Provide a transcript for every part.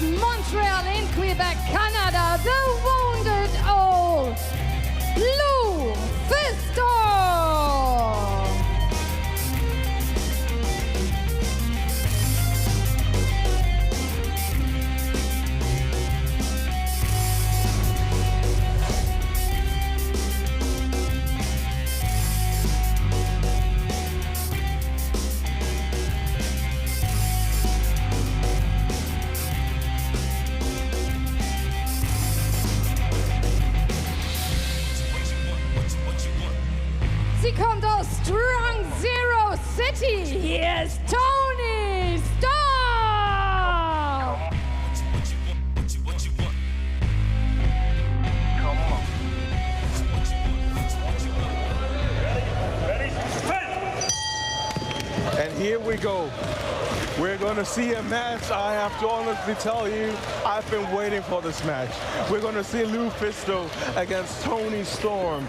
Montreal in Quebec, Canada, the Wounded Owl, Lou Fisto. Sie kommt aus Strong Zero City. Hier ist Tony Stark. And here we go. We're going to see a match. I have to honestly tell you, I've been waiting for this match. We're going to see Lou Fisto against Tony Storm.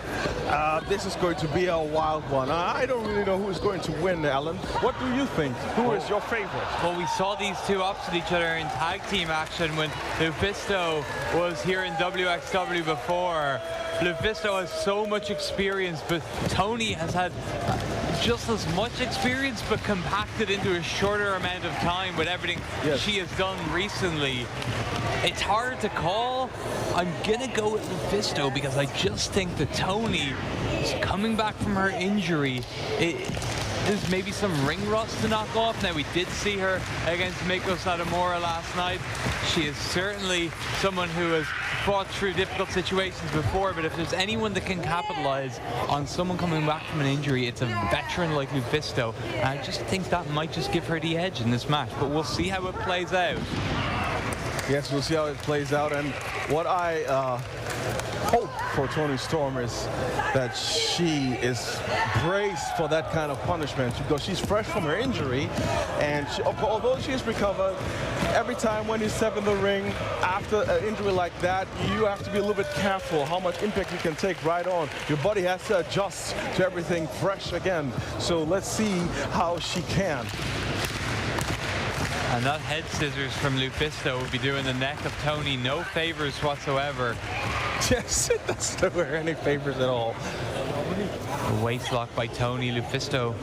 This is going to be a wild one. I don't really know who's going to win, Alan. What do you think? Who is your favorite? Well, we saw these two opposite each other in tag team action when Lou Fisto was here in wXw before. Lou Fisto has so much experience, but Tony has had just as much experience, but compacted into a shorter amount of time with everything she has done recently. It's hard to call. I'm gonna go with Fisto because I just think that Tony is coming back from her injury. There's maybe some ring rust to knock off. Now, we did see her against Miko Satomura last night. She is certainly someone who has fought through difficult situations before, but if there's anyone that can capitalize on someone coming back from an injury, it's a veteran like Lufisto. And I just think that might just give her the edge in this match, but we'll see how it plays out. Yes, we'll see how it plays out. And what I hope for Tony Storm is that she is braced for that kind of punishment, because she's fresh from her injury, and although she's recovered, every time when you step in the ring after an injury like that, you have to be a little bit careful how much impact you can take right on. Your body has to adjust to everything fresh again. So let's see how she can. And that head scissors from Lufisto would be doing the neck of Tony no favors whatsoever. Yes, it doesn't do her any favors at all. A waist lock by Tony. Lufisto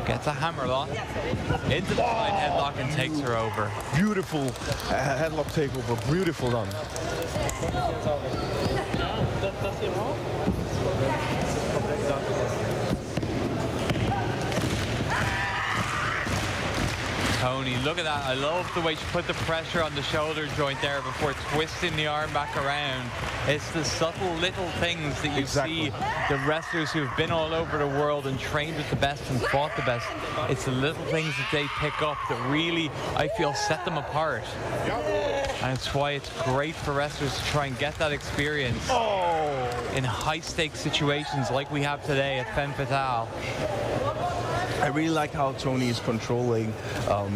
gets a hammerlock into the side headlock and takes her over. Beautiful headlock takeover. Beautiful done. Tony, look at that. I love the way she put the pressure on the shoulder joint there before twisting the arm back around. It's the subtle little things that you see the wrestlers who've been all over the world and trained with the best and fought the best. It's the little things that they pick up that really, I feel, set them apart. And it's why it's great for wrestlers to try and get that experience in high-stakes situations like we have today at Femme Fatale. I really like how Tony is controlling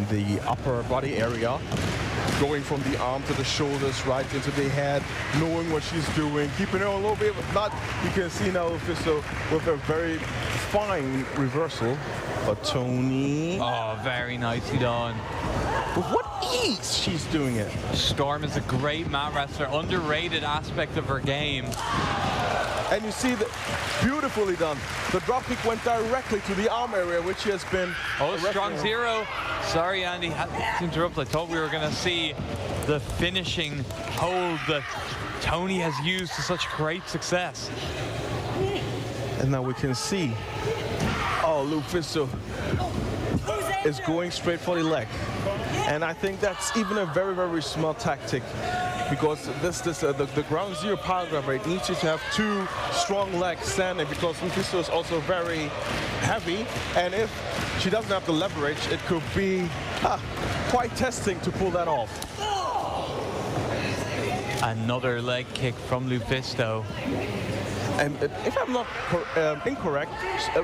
the upper body area, going from the arm to the shoulders, right into the head, knowing what she's doing, keeping her a little bit, not, you can see now Fisto with a very fine reversal, but Tony... Oh, very nicely done. With what ease she's doing it. Storm is a great mat wrestler, underrated aspect of her game. And you see that beautifully done. The dropkick went directly to the arm area, which has been... Oh, strong zero. Sorry, Andy, to interrupt. I thought we were going to see the finishing hold that Tony has used to such great success. And now we can see, Lou Fisto is going straight for the leg. And I think that's even a very, very smart tactic, because the ground zero power grab rate needs you to have two strong legs standing, because Lufisto is also very heavy, and if she doesn't have the leverage, it could be quite testing to pull that off. Another leg kick from Lufisto. And if I'm not incorrect,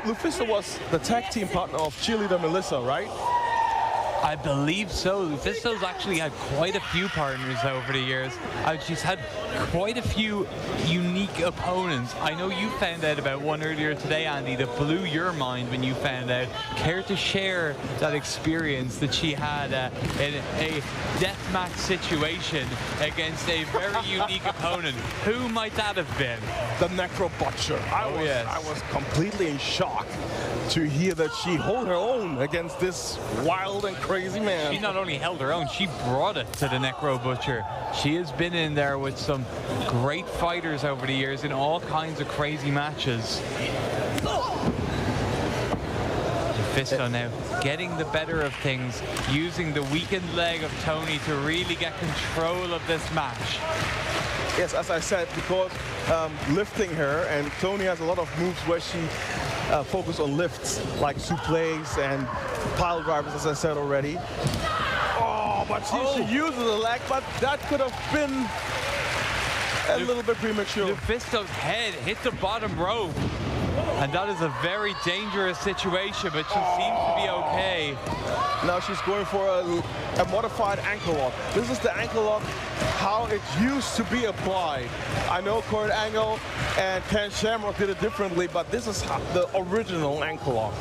Lufisto was the tag team partner of cheerleader Melissa, right? I believe so. Lufisto's actually had quite a few partners over the years. She's had quite a few unique opponents. I know you found out about one earlier today, Andy, that blew your mind when you found out. Care to share that experience that she had in a deathmatch situation against a very unique opponent? Who might that have been? The Necro Butcher. I was completely in shock to hear that she held her own against this wild and crazy man. She not only held her own, she brought it to the Necro Butcher. She has been in there with some great fighters over the years in all kinds of crazy matches. Lufisto now getting the better of things, using the weakened leg of Tony to really get control of this match. Yes, as I said, because lifting her, and Tony has a lot of moves where she focuses on lifts, like suplex and pile drivers, as I said already. Oh, but she uses the leg, but that could have been a little bit premature. Lufisto's head hit the bottom rope, and that is a very dangerous situation, but she seems to be okay. Now she's going for a modified ankle lock. This is the ankle lock how it used to be applied. I know Kurt Angle and Ken Shamrock did it differently, but this is the original ankle lock.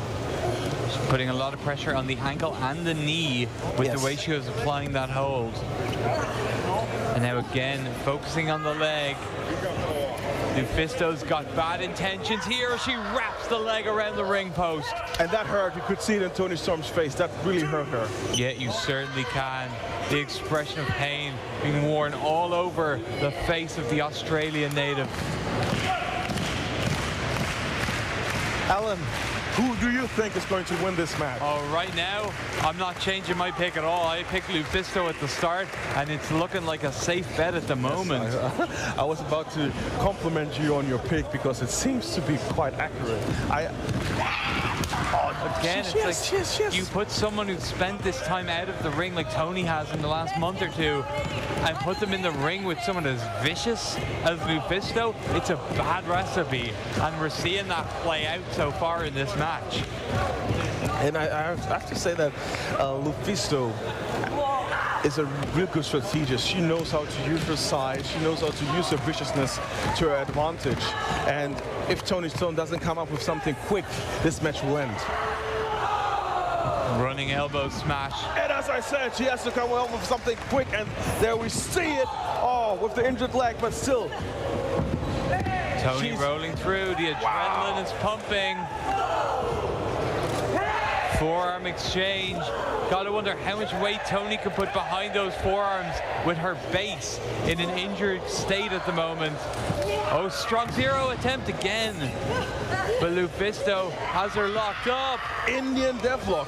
She's putting a lot of pressure on the ankle and the knee with the way she was applying that hold. And now again, focusing on the leg. Lufisto's got bad intentions here. She wraps the leg around the ring post. And that hurt. You could see it in Toni Storm's face. That really hurt her. Yeah, you certainly can. The expression of pain being worn all over the face of the Australian native. Alan, who do you think is going to win this match? Oh, right now, I'm not changing my pick at all. I picked Lufisto at the start, and it's looking like a safe bet at the moment. Yes, I was about to compliment you on your pick because it seems to be quite accurate. Again, it's like you put someone who's spent this time out of the ring like Tony has in the last month or two and put them in the ring with someone as vicious as Lufisto, it's a bad recipe. And we're seeing that play out so far in this match. And I have to say that Lufisto is a real good strategist. She knows how to use her size. She knows how to use her viciousness to her advantage. And if Toni Storm doesn't come up with something quick, this match will end. Running elbow smash. And as I said, she has to come up with something quick, and there we see it. Oh, with the injured leg, but still. Tony rolling through. The adrenaline is pumping. Forearm exchange. Gotta wonder how much weight Tony can put behind those forearms with her base in an injured state at the moment. Oh, strong zero attempt again. But Lufisto has her locked up. Indian deathlock.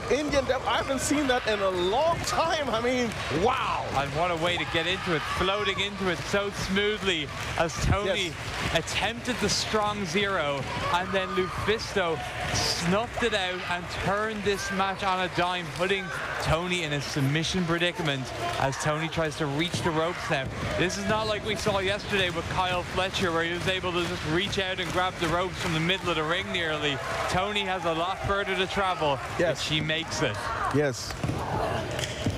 I haven't seen that in a long time. I mean, wow. And what a way to get into it, floating into it so smoothly as Tony attempted the strong zero, and then Lufisto snuffed it out and turned this match on a dime, putting Tony in a submission predicament as Tony tries to reach the ropes now. This is not like we saw yesterday with Kyle Fletcher, where he was able to just reach out and grab the ropes from the middle of the ring nearly. Tony has a lot further to travel, but she makes it. Yes.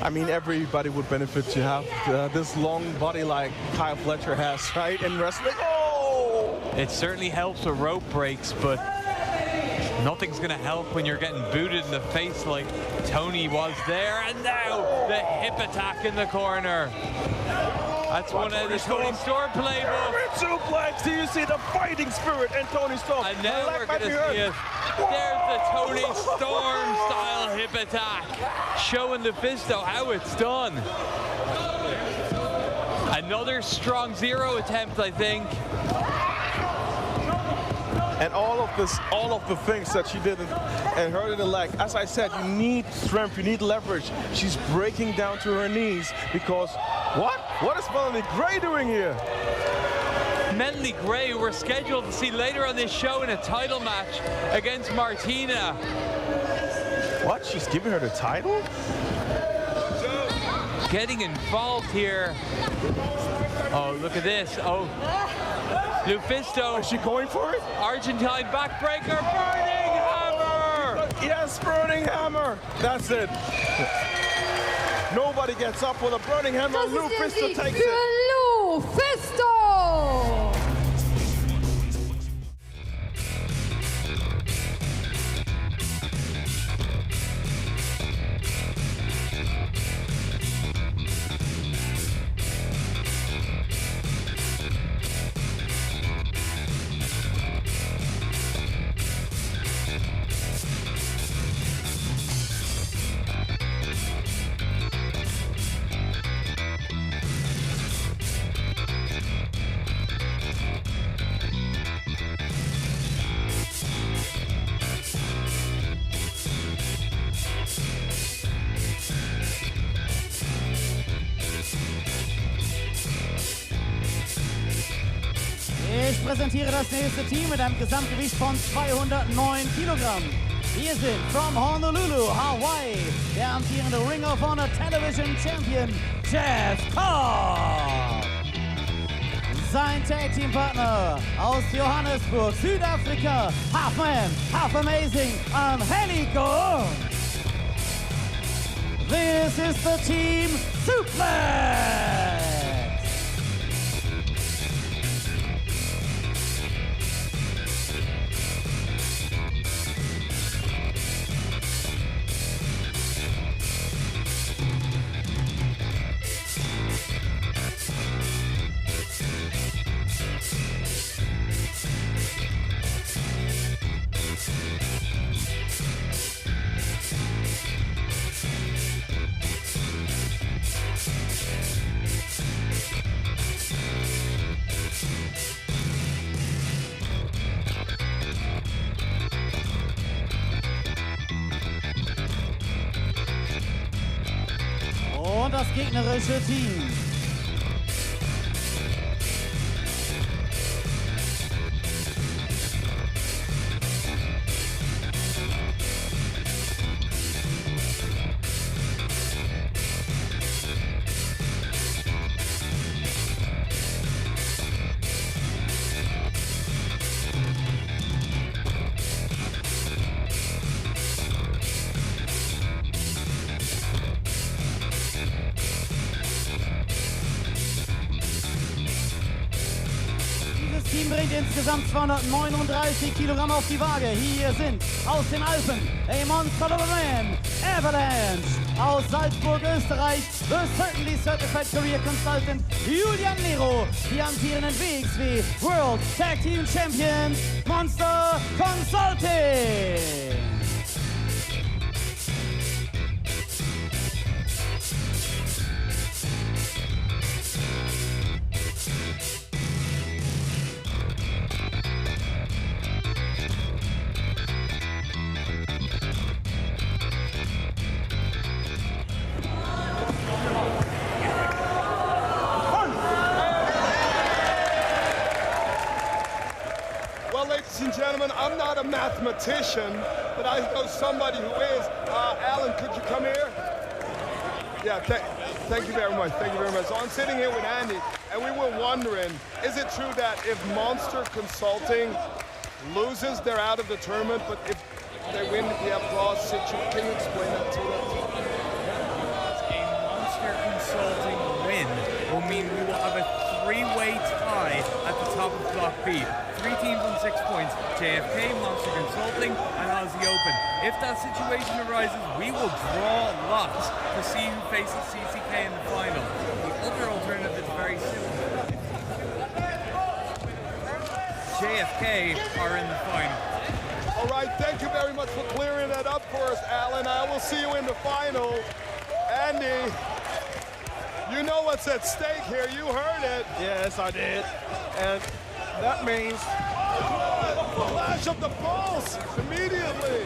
I mean, everybody would benefit to have this long body like Kyle Fletcher has, right, in wrestling. Oh! It certainly helps with rope breaks, but nothing's going to help when you're getting booted in the face like Tony was there. And now the hip attack in the corner. That's one of the Toni Storm playbook. Suplex. Do you see the fighting spirit in Toni Storm? And now we're going to see it. There's the Toni Storm style hip attack, showing Lufisto how it's done. Another strong zero attempt, I think. And all of the things that she did and hurt in the leg. As I said, you need strength, you need leverage. She's breaking down to her knees because what is Melanie Gray doing here? Melanie Gray, we're scheduled to see later on this show in a title match against Martina. What? She's giving her the title? Getting involved here. Oh, look at this. Oh, Lufisto. Is she going for it? Argentine backbreaker, burning hammer. Yes, burning hammer. That's it. Nobody gets up with a burning hammer. Das Lou ist der Fisto Sieg takes für it. Lou Fisto. Ich präsentiere das nächste Team mit einem Gesamtgewicht von 209 Kilogramm. Hier sind from Honolulu, Hawaii, der amtierende Ring of Honor Television Champion Jeff Cobb. Sein Tag-Team-Partner aus Johannesburg, Südafrika, Half Man, Half Amazing, Angelico. This is the Team Suplex. Und das gegnerische Team. Dieses Team bringt insgesamt 239 Kilogramm auf die Waage. Hier sind aus den Alpen a Monster of a Man, Avalanche. Aus Salzburg, Österreich, the Certainly Certified Career Consultant Julian Nero. Die amtierenden wXw World Tag Team Champions, Monster Consulting. Well, ladies and gentlemen, I'm not a mathematician, but I know somebody who is. Alan, could you come here? Yeah, thank you very much. Thank you very much. So I'm sitting here with Andy, and we were wondering, is it true that if Monster Consulting loses, they're out of the tournament, but if they win the applause situation, can you explain that to us? A Monster Consulting win will mean we will have a three-way tie at the top of Block B. 3 teams on 6 points, JFK, Monster Consulting, and Aussie Open. If that situation arises, we will draw lots to see who faces CCK in the final. The other alternative is very simple. JFK are in the final. All right, thank you very much for clearing that up for us, Alan. I will see you in the final. Andy, you know what's at stake here. You heard it. Yes, I did. And that means Flash of the pulse immediately.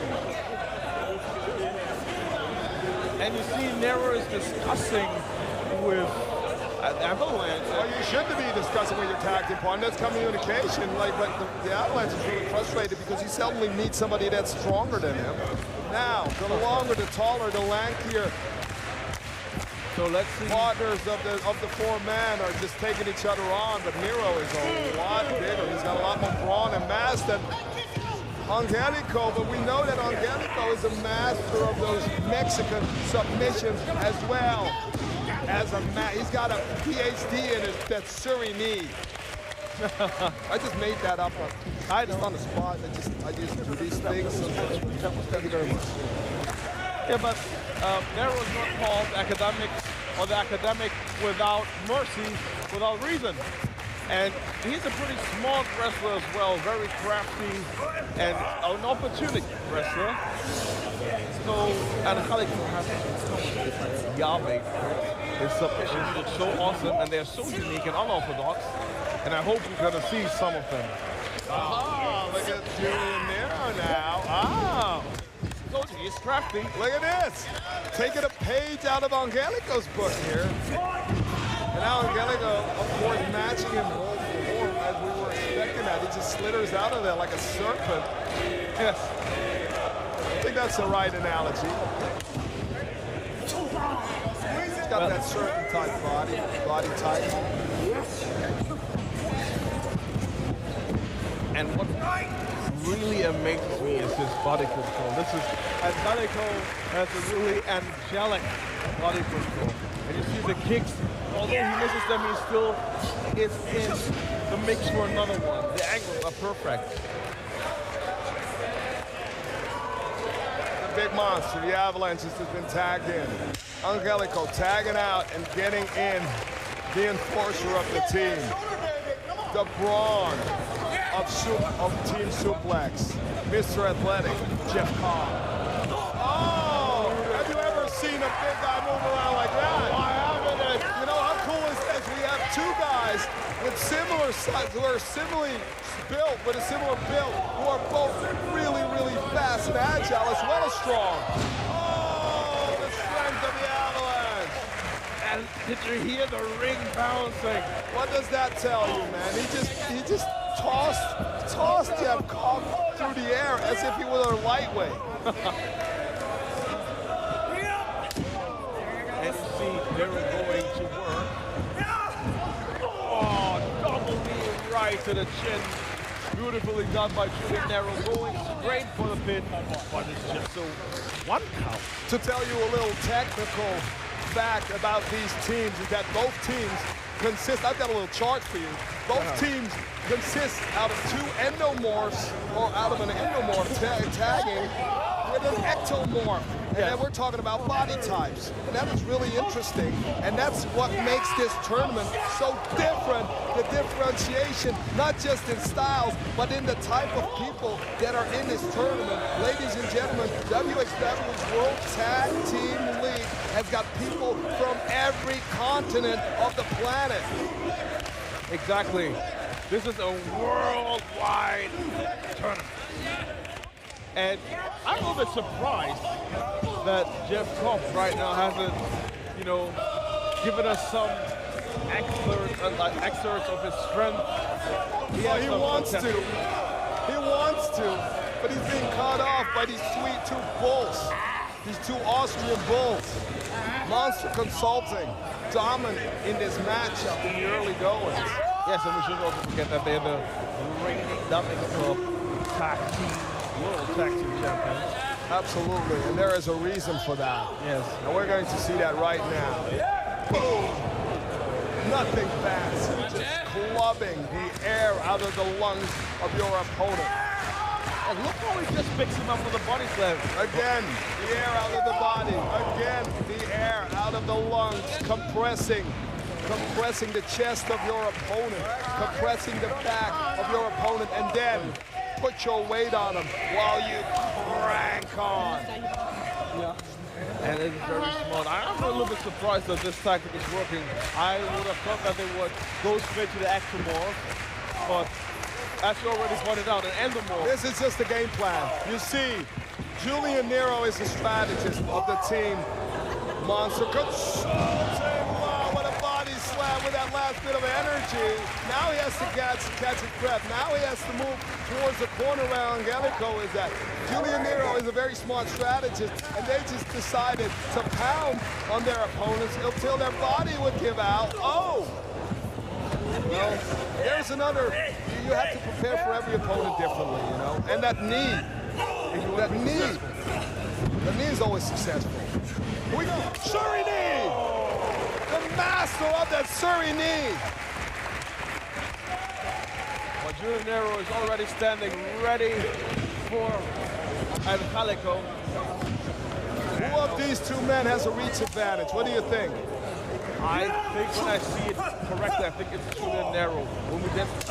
and you see Nero is discussing with Avalanche. Well, you shouldn't be discussing with your tag team partner. That's communication. Like, but the Avalanche is really frustrated because he suddenly meets somebody that's stronger than him. Now, the longer, the taller, the lankier So let's see. partners of the 4-man are just taking each other on, but Nero is a lot bigger. He's got a lot more brawn and mass than Angelico, but we know that Angelico is a master of those Mexican submissions as well. He's got a PhD in that Suriname. I just made that up. I just on the spot. I just do these things. Thank you very much. Yeah, but Nero is not called academics or the academic without mercy, without reason. And he's a pretty smart wrestler as well, very crafty and an opportunity wrestler. So, and Angelico has so much different Yahweh. His submissions look so awesome and they're so unique and unorthodox. And I hope we're going to see some of them. Ah, look at Julian Nero now. Ah, so he's crafty. Look at this. Taking a page out of Angelico's book here. And now Angelico, of course, matching him role for role as we were expecting that. He just slithers out of there like a serpent. Yes. I think that's the right analogy. He's got that serpent type body type. And what really amazes me is his body control. Angelico has a really angelic body control. And you see the kicks, although he misses them, he still is in the mix for another one. The angles are perfect. The big monster, the Avalanche, has been tagged in. Angelico tagging out and getting in, the enforcer of the team. The brawn of Team Suplex, Mr. Athletic, Jeff Cobb. Oh, have you ever seen a big guy move around like that? I haven't. You know how cool is this? We have two guys with similar size, who are similarly built, with a similar build, who are both really, really fast and agile as well as strong. Oh, the strength of the Avalanche. And did you hear the ring bouncing? What does that tell you, man? He just tossed Jeff Cobb through the air as if he were a lightweight. And you see Nero going to work. Oh, double knee right to the chin. Beautifully done by Julian Nero, going straight for the pin. But it's just so one count. To tell you a little technical fact about these teams is that both teams consist, I've got a little chart for you, both teams consist out of two endomorphs, or out of an endomorph tagging with an ectomorph. And then we're talking about body types. And that is really interesting. And that's what makes this tournament so different. The differentiation, not just in styles, but in the type of people that are in this tournament. Ladies and gentlemen, wXw's World Tag Team League has got people from every continent of the planet. Exactly. This is a worldwide tournament. And I'm a little bit surprised that Jeff Cobb right now hasn't, given us some excerpts of his strength. He wants to. He wants to, but he's being cut off by these sweet two bulls. These two Austrian bulls. Monster Consulting, dominant in this matchup in the early goings. Yes, and we shouldn't also forget that they're the reigning Cup World Tag Team Champions. Absolutely, and there is a reason for that. Yes. And we're going to see that right now. Boom! Nothing fast, just clubbing the air out of the lungs of your opponent. And look how he just picks him up with a body slam. Again, the air out of the body. Again, the air out of the lungs, compressing the chest of your opponent, compressing the back of your opponent, and then put your weight on him while you crank on. Yeah. And it's very smart. I'm a little bit surprised that this tactic is working. I would have thought that they would go straight to the ectomorph, but as you already pointed out, an endomorph. This is just the game plan. You see, Julian Nero is the strategist of the team. Monster Consulting. Wow, what a body slam with that last bit of energy. Now he has to catch his breath. Now he has to move towards the corner where Angelico is at. Julian Nero is a very smart strategist, and they just decided to pound on their opponents until their body would give out. Oh! Well, there's another. You have to prepare for every opponent differently, And that knee That knee. The knee is always successful. Here we go. Surrey knee. The master of that Surrey knee. Well, Julian Nero is already standing ready for Angelico. Who of these two men has a reach advantage? What do you think? I think when I see it correctly, I think it's Julian Nero. When we just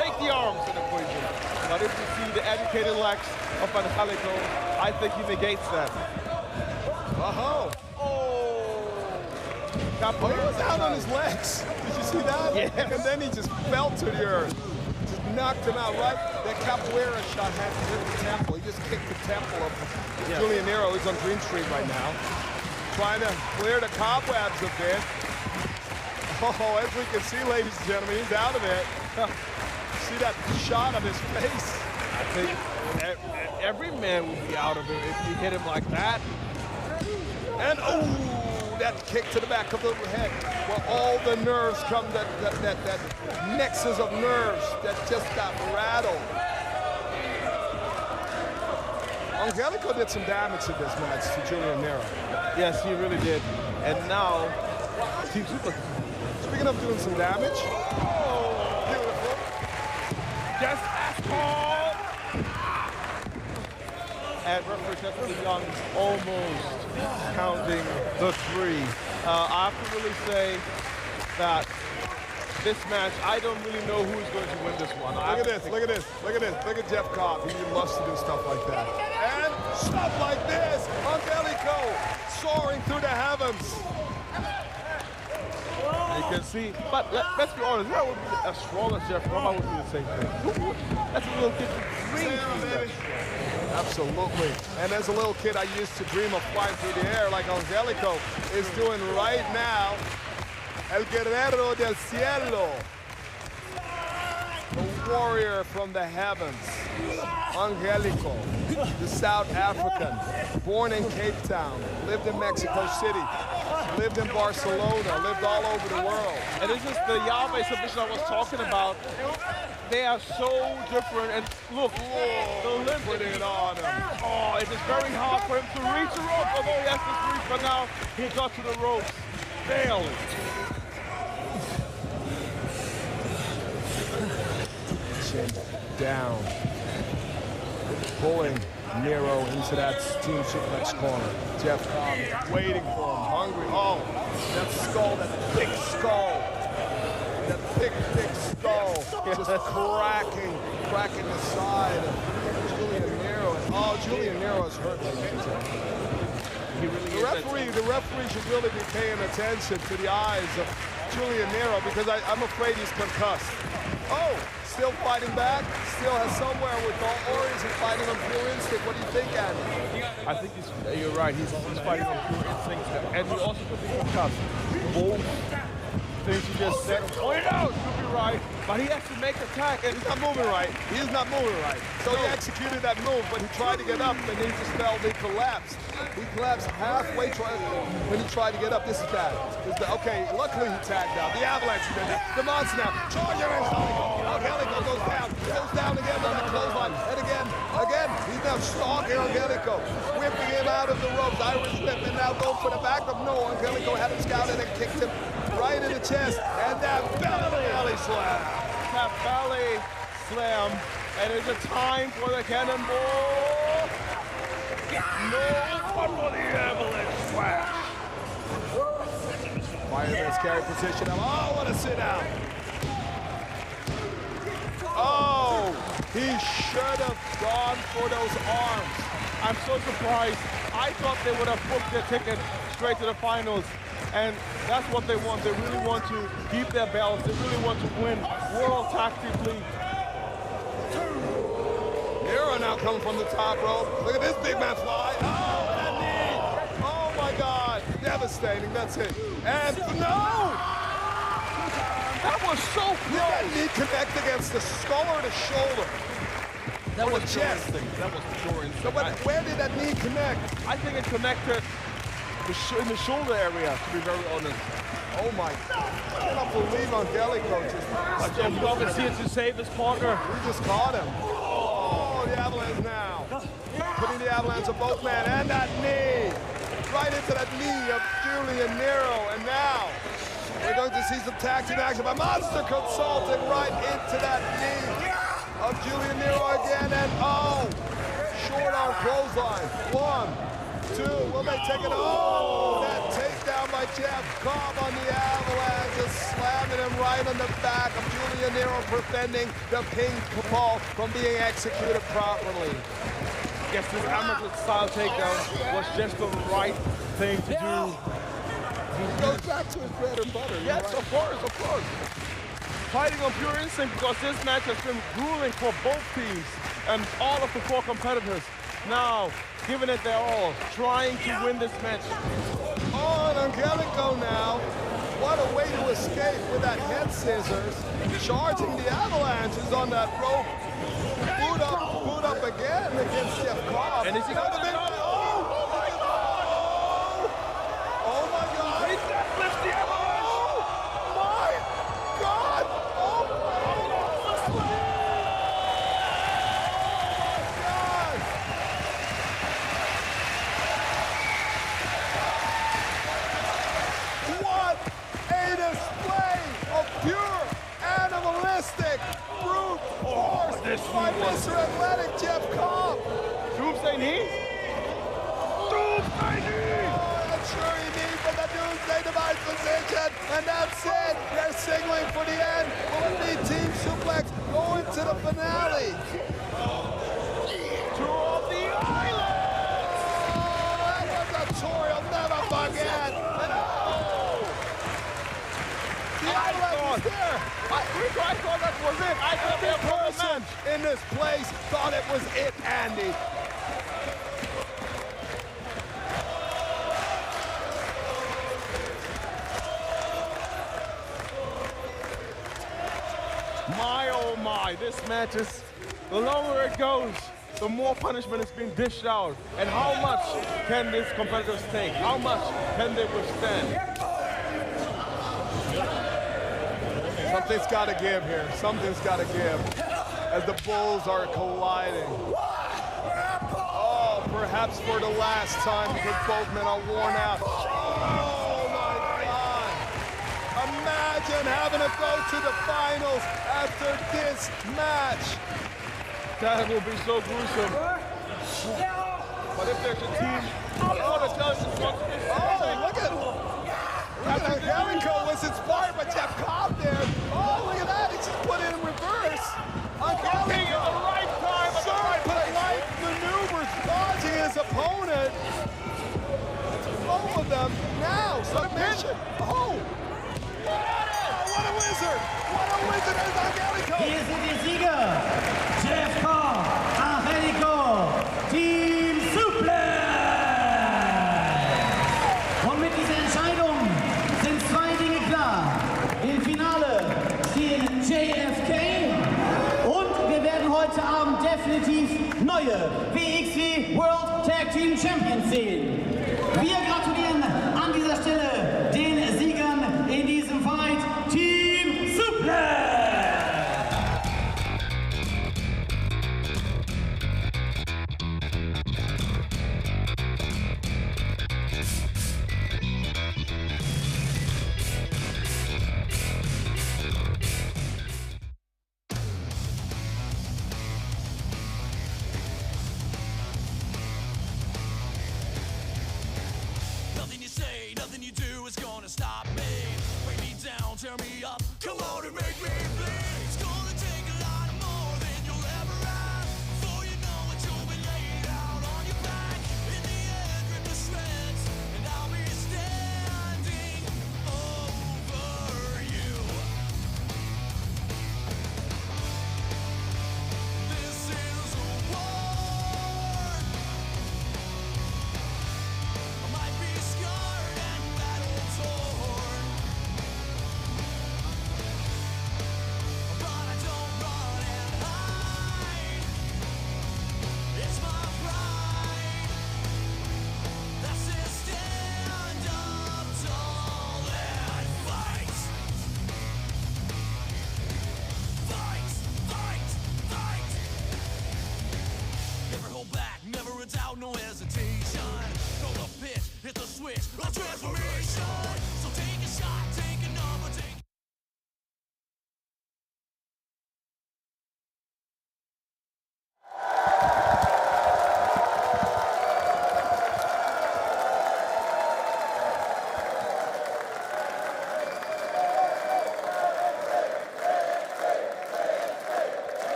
take the arms in the equation. But if you see the educated legs of Angelico, I think he negates that. Oh, he was out on his legs. Did you see that? Yes. And then he just fell to the earth. Just knocked him out, right? That capoeira shot had to hit the temple. He just kicked the temple of Julian Nero. He's on Green Street right now. Trying to clear the cobwebs a bit. Oh, as we can see, ladies and gentlemen, he's out of it. See that shot of his face? I think every man would be out of it if you hit him like that. And that kick to the back of the head, where all the nerves come, that nexus of nerves that just got rattled. Angelico did some damage in this match to Julian Nero. Yes, he really did. And now, Team Super. Speaking of doing some damage, beautiful. Just as called. And referee Justin Young almost counting the 3. I have to really say that this match, I don't really know who is going to win this one. Look at this, look at this, look at this. Look at Jeff Cobb. He loves to do stuff like that. And stuff like this. Angelico soaring through the heavens. You can see, but let's be honest, that would be as strong as Jeff Cobb, would be the same thing. That's a little kid who dreams of that. Absolutely. And as a little kid, I used to dream of flying through the air like Angelico is doing right now. El Guerrero del Cielo. The warrior from the heavens. Angelico, the South African, born in Cape Town, lived in Mexico City, lived in Barcelona, lived all over the world. And this is the Yahweh submission I was talking about. They are so different, and look, the limp Putting it on him. Oh, it is very hard for him to reach the rope, although he has this reach, but now he got to the ropes. Barely. Chin down. Pulling Nero into that Team Suplex corner. Jeff Cobb waiting for him, hungry. Oh, that skull, that thick skull. That thick skull just cracking the side of Julian Nero. Oh, Julian Nero is hurt. The referee should really be paying attention to the eyes of Julian Nero because I'm afraid he's concussed. Oh, still fighting back, still has somewhere with or is he fighting on pure instinct? What do you think, Andy? I think you're right. He's fighting on pure instinct, and he also could be concussed. Both things you just said, point out, could be right, but he has to make the attack, and he's not moving right. He is not moving right. So he executed that move, but he tried to get up, and he just fell. He collapsed. He collapsed halfway when he tried to get up. This is bad. Okay, luckily he tagged out. The avalanche is in there. The monster now. Charging Angelico goes down. Goes down again on the clothesline. And again, he's now stalking Angelico. Whipping him out of the ropes. Irish whip, and now goes for the back of no. Angelico had him scouted and kicked him right in the chest. And that belly slam. That belly slam. And it's a time for the cannonball. No one for the avalanche splash. Fireman's carry position. Oh, what a sit down. Oh, he should have gone for those arms. I'm so surprised. I thought they would have booked their ticket straight to the finals. And that's what they want. They really want to keep their belts. They really want to win World Tag Team League. Nero now coming from the top rope. Look at this big man fly. Oh, that knee. Oh, my God. Devastating. That's it. And no! That was so close. Did that knee connect against the skull or the shoulder? That was the chest. That was pure instinct. So, but where did that knee connect? I think it connected in the shoulder area, to be very honest. Oh my God. I cannot believe Angelico just... Jeff Cobb is here to save his partner. We just caught him. Oh, the avalanche now. putting the avalanche of both men, and that knee, right into that knee of Julian Nero, and now we're going to see some tag team action by Monster Consulting right into that knee of Julian Nero again, and oh, short arm clothesline. 1, 2, will they take it? Oh, that takedown by Jeff Cobb on the avalanche, just slamming him right on the back of Julian Nero, preventing the ping ball from being executed properly. Yes, this amateur style takedown was just the right thing to do. He goes back to his bread and butter. Yes, right. of course. Fighting on pure instinct, because this match has been grueling for both teams and all of the 4 competitors. Now, giving it their all, trying to win this match. Oh, and Angelico now. What a way to escape with that head scissors. Charging the avalanches on that rope. Boot up again against Jeff Cobb. And is he going to be? Oh my God! He deadlifts the avalanche! Oh my God! Oh my God! What a display of pure animalistic brute force by Mr. Athletic Jeff Cobb. Doomsday knee? Doomsday knee! Sure he needs from the Doomsday Device position, and that's it. They're signaling for the end. Will it be Team Suplex going to the finale? Tour of the island! Oh, that was a tour you'll never forget. And oh, the Avalanche is there. I thought that was it. I thought Every that was person in this place thought it was it, Andy. My oh my, this match is, the longer it goes, the more punishment is being dished out. And how much can these competitors take? How much can they withstand? Something's got to give here. Something's got to give as the bulls are colliding. Oh, perhaps for the last time because both men are worn out. Oh my God! Imagine having to go to the finals after this match. That will be so gruesome. But if there's a team, Look at Angelico was inspired by Jeff Cobb there. Oh, look at that. He just put it in reverse. Angelico at the right time, right maneuvers, dodging his opponent. Both of them now. Submission. Oh, what a wizard. What a wizard is Angelico. Hier sind die Sieger. Jeff Cobb, Angelico, Team Suplex. Und mit dieser Entscheidung sind 2 Dinge klar. Im Finale stehen JFK und wir werden heute Abend definitiv neue wXw World Tag Team Champions sehen. Wir gratulieren an dieser Stelle den Siegern in diesem Fight, Team Suplex.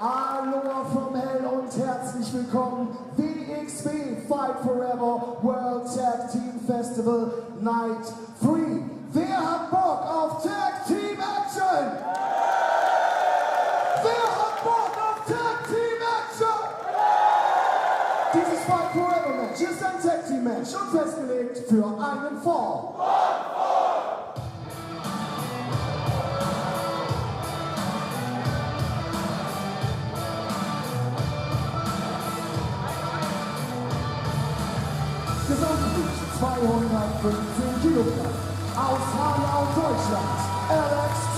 Aloha from Hell und herzlich willkommen. wXw Fight Forever World Tag Team Festival Night 3. Wer hat Bock auf Tag Team Action? Wer hat Bock auf Tag Team Action? Dieses Fight Forever Match ist ein Tag Team Match und festgelegt für einen Fall. Gesamtgewicht 215 Kilogramm. Aus Hanau, Deutschland, wXw.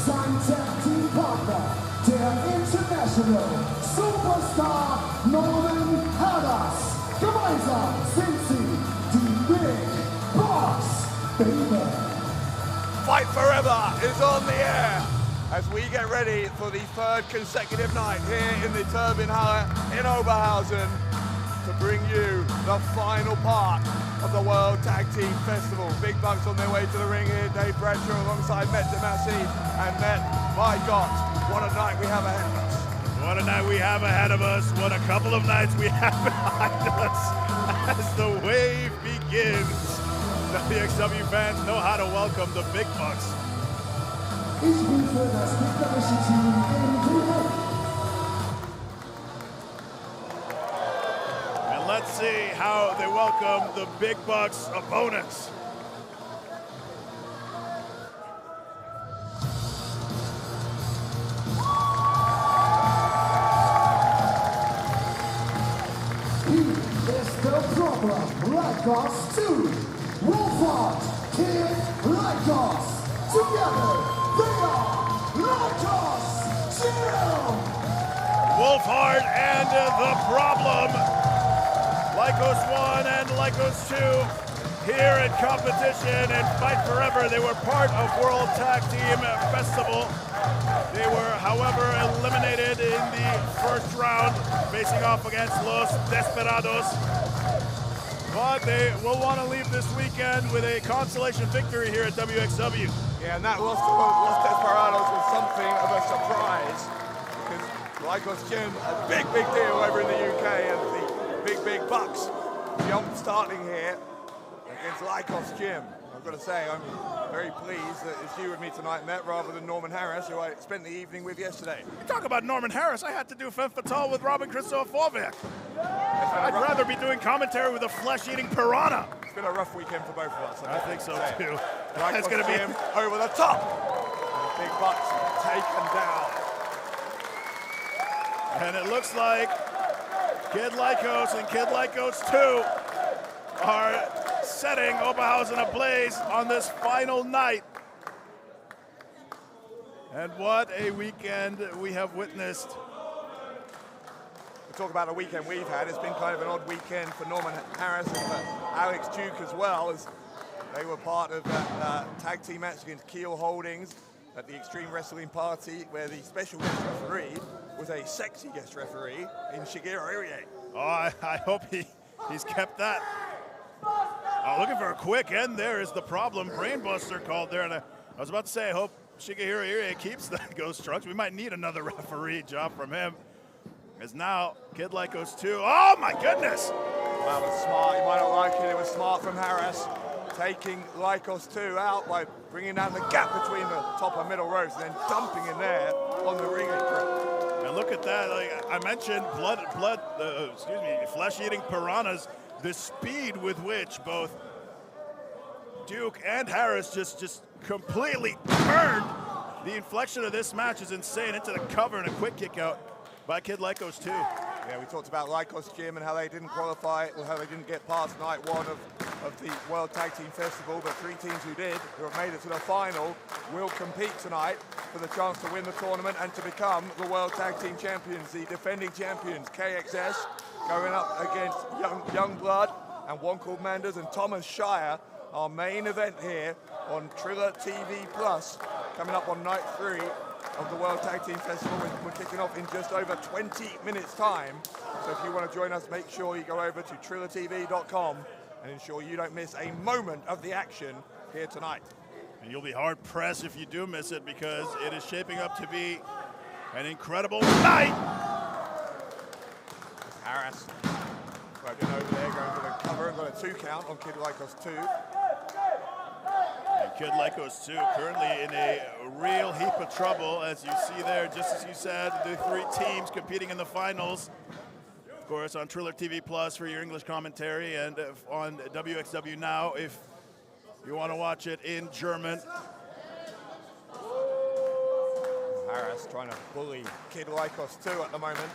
Sein Tag-Team-Partner, der International Superstar Norman Harras. Gemeinsam sind sie die Big Boss, Baby. Fight Forever is on the air as we get ready for the third consecutive night here in the Turbinenhalle in Oberhausen to bring you the final part of the World Tag Team Festival. Big Bucks on their way to the ring here. Dave Bradshaw alongside Met Demasi. And Met, my God, what a night we have ahead of us. What a night we have ahead of us. What a couple of nights we have behind us as the wave begins. wXw fans know how to welcome the Big Bucks. Ich rufe das gegnerische Team in die Ring. And let's see how they welcome the Big Bucks opponents. He is the problem, Lycos 2. Wolfhard, Kid, Lycos. Together, they are Lycos Jim. Wolfhard and the problem. Lycos 1 and Lycos 2 here in competition and Fight Forever. They were part of World Tag Team Festival. They were, however, eliminated in the first round, facing off against Los Desperados. But they will want to leave this weekend with a consolation victory here at wXw. Yeah, and that Los Desperados was something of a surprise because Lycos Jim, a big deal over in the UK, and the Big Bucks starting here against Lycos Jim. I've got to say, I'm very pleased that it's you and me tonight, Met, rather than Norman Harras, who I spent the evening with yesterday. You talk about Norman Harras, I had to do Femme Fatale with Robin Krzysztofovic. I'd rather be doing commentary with a flesh-eating piranha. It's been a rough weekend for both of us. I think so too. It's going to be over the top. The Big Bucks taken down. And it looks like Kid Lycos and Kid Lycos 2 are setting Oberhausen ablaze on this final night. And what a weekend we have witnessed. We talk about the weekend we've had. It's been kind of an odd weekend for Norman Harras and for Alex Duke as well, as they were part of that tag team match against Keel Holdings at the Extreme Wrestling Party, where the special guest referee was a sexy guest referee in Shigeru Irie. Oh, I hope he's kept that. Oh, looking for a quick end there is the problem. Brainbuster called there, and I was about to say, I hope Shigeru Irie keeps the ghost trucks. We might need another referee job from him. As now, Kid Lycos 2. Oh my goodness! That was smart. You might not like it. It was smart from Harras, taking Lycos 2 out by bringing down the gap between the top and middle ropes, and then dumping in there on the ring apron. And look at that! Like I mentioned, flesh-eating piranhas. The speed with which both Duke and Harras just completely turned. The inflection of this match is insane. Into the cover and a quick kick out by Kid Lycos 2. Yeah, we talked about Lycos Jim and how they didn't qualify, or how they didn't get past night one of the World Tag Team Festival, but three teams who did, who have made it to the final, will compete tonight for the chance to win the tournament and to become the World Tag Team Champions. The defending champions, KXS, going up against Youngblood and One Called Manders and Thomas Shire. Our main event here on Triller TV Plus, coming up on night 3 of the World Tag Team Festival. We're kicking off in just over 20 minutes time. So if you want to join us, make sure you go over to trillertv.com and ensure you don't miss a moment of the action here tonight. And you'll be hard pressed if you do miss it, because it is shaping up to be An incredible night. Harris working over there, going for the cover and got a 2 count on Kid Lycos 2. And Kid Lycos 2 currently in a real heap of trouble, as you see there, just as you said, the 3 teams competing in the finals. Of course, on Triller TV Plus for your English commentary, and on wXw Now if you want to watch it in German. Harris trying to bully Kid Lycos 2 at the moment.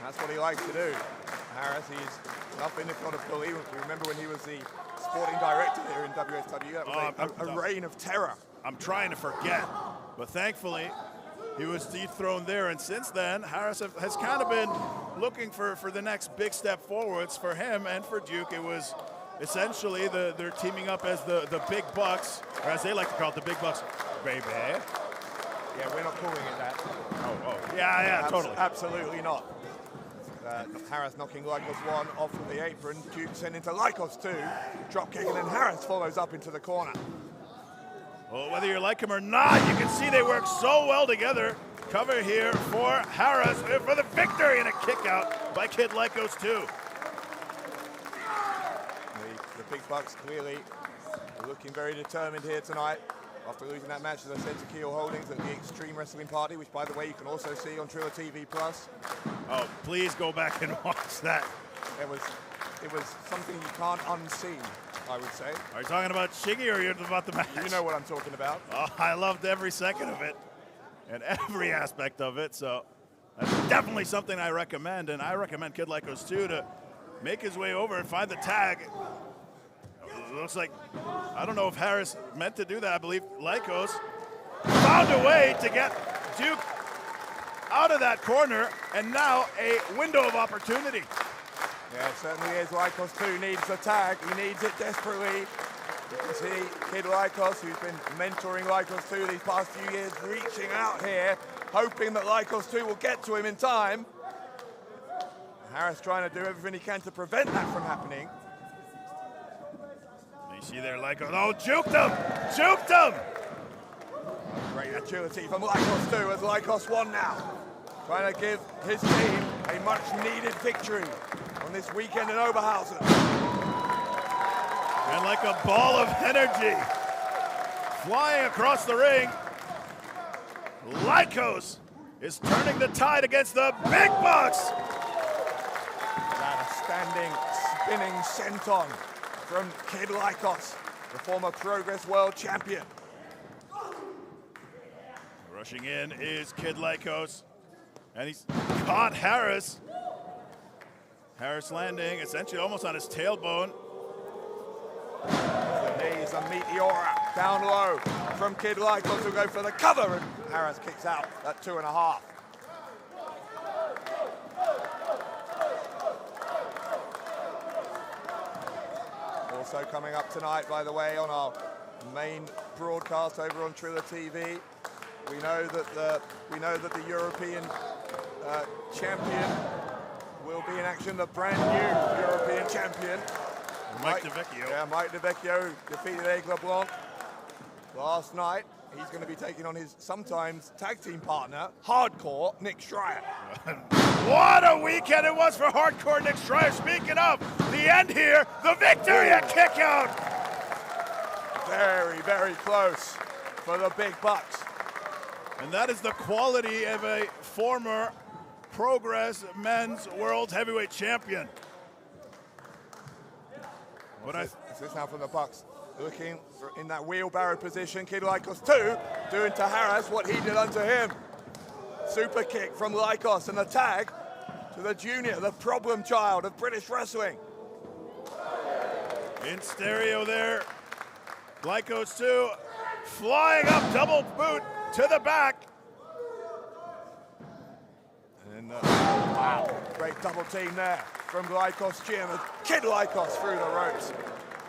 That's what he likes to do. Harris, he's nothing if not a bully. We remember when he was the sporting director here in wXw, that was a reign of terror. I'm trying to forget, but thankfully he was dethroned there, and since then Harris has kind of been looking for the next big step forwards for him and for Duke. It was essentially they're teaming up as the Big Bucks, or as they like to call it, the Big Bucks, baby. Yeah, we're not calling it that. Oh. Yeah, totally. Absolutely not. Harris knocking Lycos 1 off of the apron. Duke sending to Lycos 2. Drop kick, and then Harris follows up into the corner. Well, whether you like him or not, you can see they work so well together. Cover here for Harris for the victory, and a kick out by Kid Lycos 2. The Big Bucks clearly looking very determined here tonight. After losing that match, as I said, to Keel Holdings at the Extreme Wrestling Party, which, by the way, you can also see on Triller TV Plus. Oh, please go back and watch that. It was something you can't unsee, I would say. Are you talking about Shiggy, or are you about the match? You know what I'm talking about. Oh, I loved every second of it and every aspect of it, so that's definitely something I recommend, and I recommend Kid Lycos 2 to make his way over and find the tag. It looks like, I don't know if Harris meant to do that. I believe Lycos found a way to get Duke out of that corner, and now a window of opportunity. Yeah, it certainly is. Lycos 2 needs the tag. He needs it desperately. You can see Kid Lycos, who's been mentoring Lycos 2 these past few years, reaching out here, hoping that Lycos 2 will get to him in time. Harris trying to do everything he can to prevent that from happening. You see there, Lycos. Oh, juked him! Juked him! Great agility from Lycos 2 as Lycos 1 now. Trying to give his team a much-needed victory on this weekend in Oberhausen. And like a ball of energy, flying across the ring, Lycos is turning the tide against the Big Bucks. That a standing, spinning senton from Kid Lycos, the former Progress World Champion. Rushing in is Kid Lycos, and he's caught Harris. Harris landing essentially almost on his tailbone. The knees, a meteora down low from Kid Lycos, who go for the cover, and Harris kicks out at 2.5. Also coming up tonight, by the way, on our main broadcast over on Triller TV, we know that the European champion will be in action. The brand new European champion, Mike DeVecchio. Yeah, Mike DeVecchio defeated Aigle Blanc last night. He's going to be taking on his sometimes tag team partner, Hardcore Nick Schreier. What a weekend it was for Hardcore Nick Schreier. Speaking of, the end here, the victory and kick out. Very, very close for the Big Bucks. And that is the quality of a former Progress Men's World Heavyweight Champion. What's this now from the Bucks? Looking in that wheelbarrow position, Kid Lycos 2 doing to Harris what he did unto him. Super kick from Lycos and the tag to the junior, the problem child of British wrestling. In stereo there, Lycos 2 flying up, double boot to the back. And wow, great double team there from Lycos Gym. Kid Lycos through the ropes.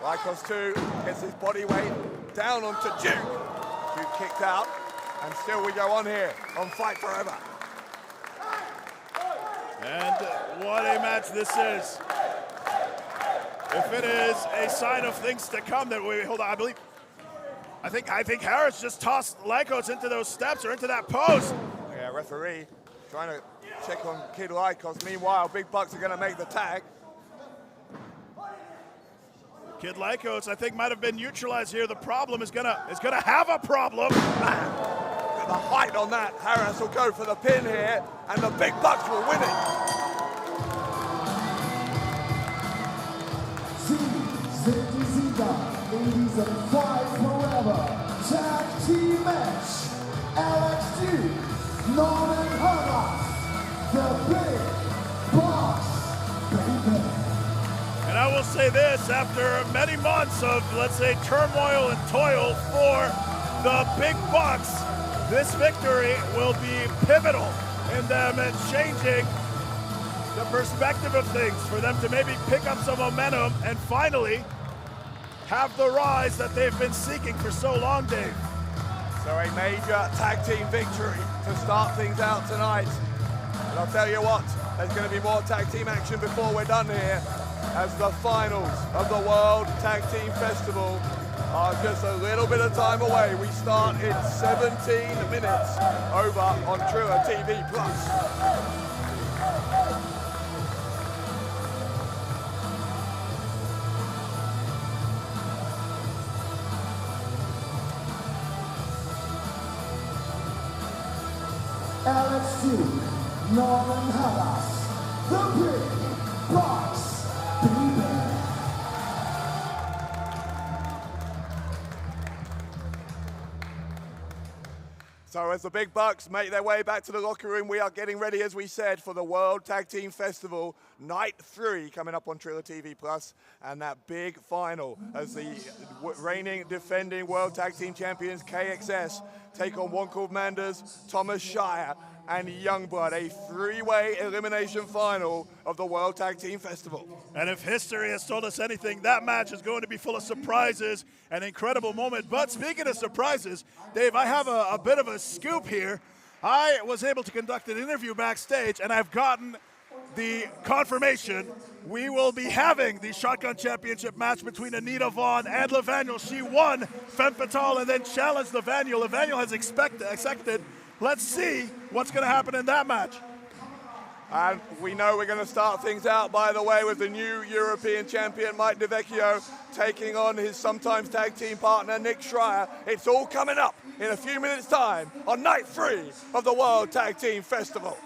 Lycos 2 gets his body weight down onto Duke. Duke kicked out, and still we go on here on Fight Forever. And what a match this is. If it is a sign of things to come, that we hold on, I think Harris just tossed Lycos into those steps or into that post. Yeah, referee trying to check on Kid Lycos. Meanwhile, Big Bucks are going to make the tag. Kid Lycos, I think, might have been neutralized here. The problem is gonna have a problem. Man, the height on that. Harris will go for the pin here, and the Big Bucks will win it. Ladies and Fight Forever Tag Team Match. wXw, Norman Harras, the Big Boss, baby. And I will say this, after many months of, let's say, turmoil and toil for the Big Bucks, this victory will be pivotal in them changing the perspective of things, for them to maybe pick up some momentum and finally have the rise that they've been seeking for so long, Dave. So a major tag team victory to start things out tonight. And I'll tell you what, there's going to be more tag team action before we're done here, as the finals of the World Tag Team Festival are just a little bit of time away. We start in 17 minutes over on Triller TV Plus. wXw, Norman Harras, the Big Boss, baby. So as the Big Bucks make their way back to the locker room, we are getting ready, as we said, for the World Tag Team Festival Night 3 coming up on Triller TV Plus, and that big final as the reigning, defending World Tag Team Champions KXS take on One Called Manders, Thomas Shire, and Youngblood, a three-way elimination final of the World Tag Team Festival. And if history has told us anything, that match is going to be full of surprises, an incredible moment. But speaking of surprises, Dave, I have a bit of a scoop here. I was able to conduct an interview backstage, and I've gotten the confirmation we will be having the Shotgun Championship match between Anita Vaughn and Levaniel. She won Femme Fatale and then challenged Levaniel. Levaniel has accepted. Let's see what's going to happen in that match. And we know we're going to start things out, by the way, with the new European champion, Mike DeVecchio, taking on his sometimes tag team partner, Nick Schreier. It's all coming up in a few minutes' time on Night 3 of the World Tag Team Festival.